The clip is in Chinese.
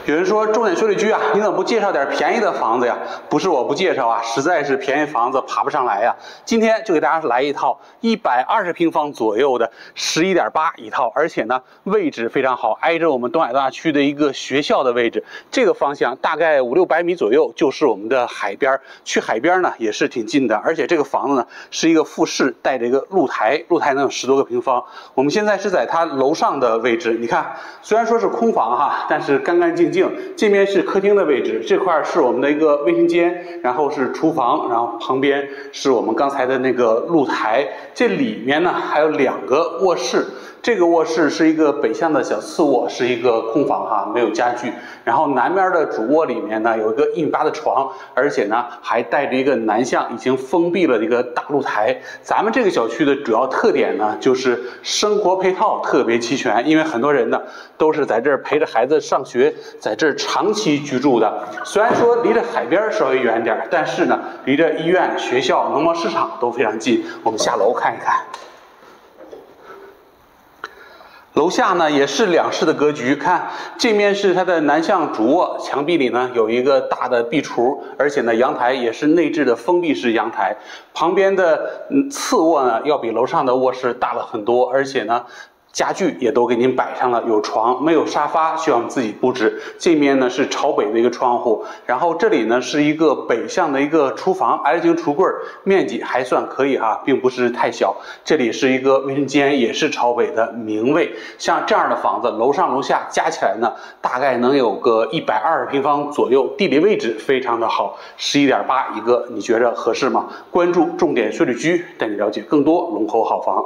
有人说重点税率居啊，你怎么不介绍点便宜的房子呀？不是我不介绍啊，实在是便宜房子爬不上来呀。今天就给大家来一套120平方左右的11.8一套，而且呢位置非常好，挨着我们东海大区的一个学校的位置。这个方向大概500-600米左右就是我们的海边，去海边呢也是挺近的。而且这个房子呢是一个复式，带着一个露台，露台能有10多个平方。我们现在是在它楼上的位置，你看虽然说是空房哈，但是干干净净。这边是客厅的位置，这块是我们的一个卫生间，然后是厨房，然后旁边是我们刚才的那个露台。这里面呢还有2个卧室，这个卧室是一个北向的小次卧，是一个空房哈，没有家具。然后南边的主卧里面呢有一个1米8的床，而且呢还带着一个南向已经封闭了的一个大露台。咱们这个小区的主要特点呢就是生活配套特别齐全，因为很多人呢都是在这儿陪着孩子上学，在这儿长期居住的。虽然说离着海边稍微远点，但是呢离着医院、学校、农贸市场都非常近。我们下楼看一看。楼下呢也是2室的格局，看这面是它的南向主卧，墙壁里呢有一个大的壁橱，而且呢阳台也是内置的封闭式阳台。旁边的次卧呢要比楼上的卧室大了很多，而且呢家具也都给您摆上了，有床，没有沙发，需要我们自己布置。这面呢是朝北的一个窗户，然后这里呢是一个北向的一个厨房 ，L 型橱柜，面积还算可以哈，并不是太小。这里是一个卫生间，也是朝北的明卫。像这样的房子，楼上楼下加起来呢，大概能有个120平方左右，地理位置非常的好，11.8一个，你觉着合适吗？关注重点税率居，带你了解更多龙头好房。